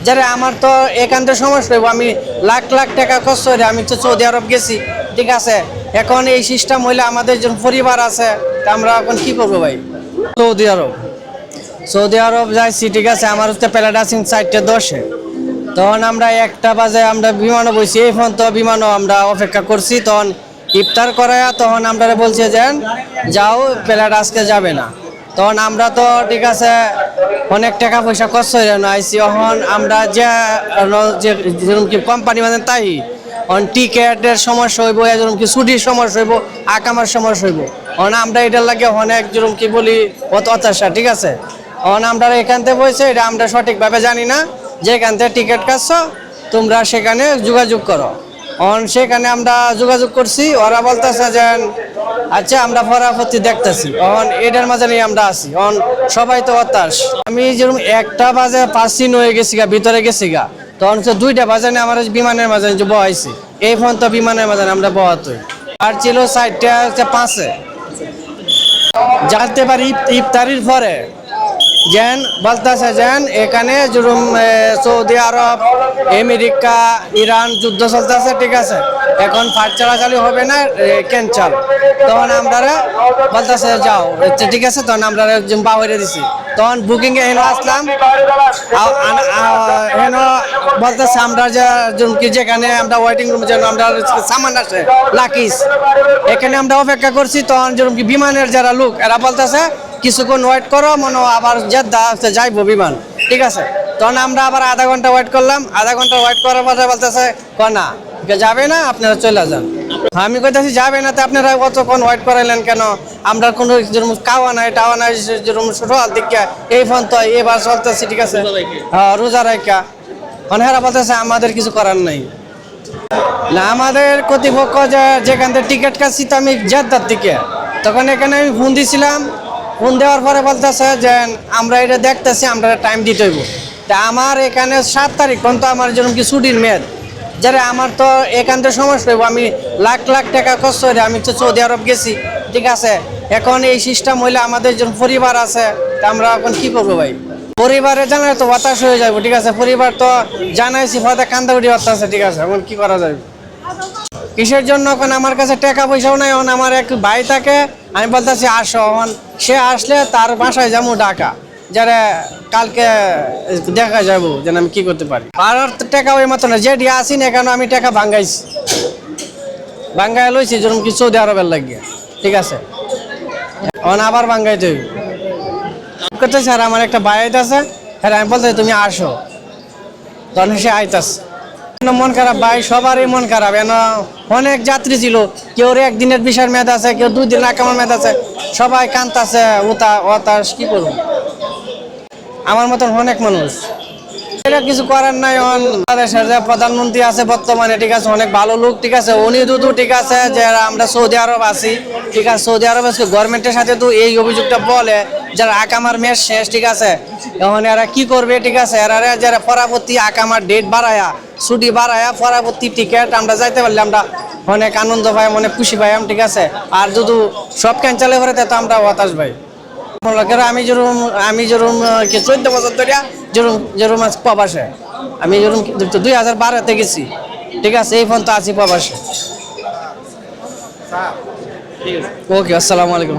যারা আমার তো একান্ত সমস্যা হইব, আমি লাখ লাখ টাকা খরচ করে আমি তো সৌদি আরব গেছি, ঠিক আছে। এখন এই সিস্টেম হইলে আমাদের যে পরিবার আছে তা আমরা এখন কি করবো ভাই? সৌদি আরব সৌদি আরব যাইছি, ঠিক আছে। আমার হচ্ছে প্লেট আছে 4:10, তখন আমরা 1টা বাজে আমরা বিমানও বইছি। এই ফোন তো বিমানও আমরা অপেক্ষা করছি, তখন ইফতার করায়া তখন আমরা বলছে যে যাও, প্লেট আজকে যাবে না। তখন আমরা তো ঠিক আছে অনেক টাকা পয়সা খরচ হয়ে আইসি। এখন আমরা যেরকম কি কোম্পানি মানে তাই টিকেটের সমস্যা হইব, যেরকম কি ছুটির সমস্যা হইব, আকামার সমস্যা হইব। এখন আমরা এটার লাগে অনেক যেরকম কি বলি হতাশা, ঠিক আছে। এখন আমরা এখান থেকে বলছে এটা আমরা সঠিকভাবে জানি না, যেখান থেকে টিকিট কাটছো তোমরা সেখানে যোগাযোগ করো। সেখানে আমরা যোগাযোগ করছি, ওরা বলতেছে যে আচ্ছা আমরা পরবর্তী দেখতেছি। এটার মাঝে নিয়ে আমরা আছি। সবাই তো হতাশ। আমি যেরকম 1টা বাজে 5 দিন হয়ে গেছি গা, ভিতরে গেছি গা, তখন 2টা বাজে আমার বিমানের মাঝে বহাইছি। এই ফোন তো বিমানের মাঝে আমরা বহাতই। আর ছিল 4:05 জানতে পারি ইফতারির পরে যেন বলতেছে যেন এখানে যেরকম সৌদি আরব, আমেরিকা, ইরান যুদ্ধ চলতেছে, ঠিক আছে। এখন ফাইট চালাচালি হবে না, ক্যান্সেল। তখন আমরা বলতেছে যাও, ঠিক আছে। তখন আমরা বাহিরে দিছি। তখন বুকিং এ হেন আসলাম, হেন বলতেছে আমরা যেখানে আমরা ওয়েটিং রুম যেন আমরা সামান আসে লাকিস, এখানে আমরা অপেক্ষা করছি। তখন যেরকম কি বিমানের যারা লোক এরা বলতেছে কিছুক্ষণ ওয়েট করো, মনে আবার জেদ্দা যাইবো বিমান, ঠিক আছে। তখন আমরা আবার আধা ঘন্টা ওয়েট করলাম। আধা ঘন্টা ওয়েট করার পরে বলতেছে না যাবে না, আপনারা চলে যান। আমি কইতেছি যাবে না, তো আপনারা কতক্ষণ ওয়েট করাইলেন কেন? আমরা কোনো যেরকম কাওয়া নাই টাওয়া নাই, যেরকম সকাল দিকে এই ফোন তো এবার চলতেছে, ঠিক আছে। হ্যাঁ, রোজা রাইকা। হেরা বলতেছে আমাদের কিছু করার নাই। না, আমাদের কর্তৃপক্ষ যেখান থেকে টিকিট কাটছি তো আমি জেদ্দার দিকে, তখন এখানে আমি ফোন দিছিলাম। ফোন দেওয়ার পরে বলতেছে যে আমরা এটা দেখতেছি, আমরা টাইম দিতে হইব। তা আমার এখানে 7 তারিখ পর্যন্ত আমার যেরকম কি ছুটির মেয়াদ, যারা আমার তো একান্ত সমস্যা হইব, আমি লাখ লাখ টাকা খরচ করে আমি তো সৌদি আরব গেছি, ঠিক আছে। এখন এই সিস্টেম হইলে আমাদের যে পরিবার আছে তা আমরা এখন কি করবো ভাই? পরিবারে জানাই তো হতাশ হয়ে যাবো, ঠিক আছে। পরিবার তো জানাইছি হয়তো কান্দাকুটি হতাশ, ঠিক আছে। এখন কি করা যাবে? কিসের জন্য? এখন আমার কাছে টাকা পয়সাও নাই। এখন আমার এক ভাই থাকে, আমি বলতেছি আসো। সে আসলে তার বাসায় যাবো ঢাকা, যারা কালকে দেখা যাবো যেন আমি কি করতে পারি। আর টাকা ওই মতো না, যেটি আসি না কেন আমি টাকা ভাঙ্গাইছি, ভাঙ্গাই লইছি যেরকম কি সৌদি আরবের লাগিয়ে, ঠিক আছে। এখন আবার ভাঙ্গাইতে হইব করতেছি। আর আমার একটা ভাই আছে, হ্যাঁ, আমি বলতে তুমি আসো, তখন সে আইতাছে। মন খারাপ ভাই, সবারই মন খারাপ। অনেক যাত্রী ছিল, কেউ 1 দিনের ভিসার মেয়াদ আছে, কেউ 2 দিন আকামার মেয়াদ আছে, সবাই কান্তাছে হতাশ। কি করবো? আমার মতন অনেক মানুষ, এটা কিছু করার নাই। বাংলাদেশের যে প্রধানমন্ত্রী আছে বর্তমানে, ঠিক আছে, অনেক ভালো লোক, ঠিক আছে। উনি দুটো ঠিক আছে যে আমরা সৌদি আরব আছি, ঠিক আছে। সৌদি আরব গভর্নমেন্টের সাথে তো এই অভিযোগটা বলে যারা আকামার মেয়াদ শেষ, ঠিক আছে। এখন এরা কি করবে, ঠিক আছে। এরা যারা পরবর্তী আকামার ডেট বাড়ায়া, ছুটি বাড়ায়া, পরবর্তী টিকিট আমরা যাইতে পারলে আমরা অনেক আনন্দ পাই, অনেক খুশি পাই, ঠিক আছে। আর যদি সব ক্যান্সেল করে তো আমরা হতাশ ভাই। আমি যেরকম 14 বছর ধরে যেরকম প্রবাসে, আমি যেরকম 2012-তে গেছি, ঠিক আছে। এই ফোন তো আছি প্রবাসে। ওকে, আসসালামু আলাইকুম।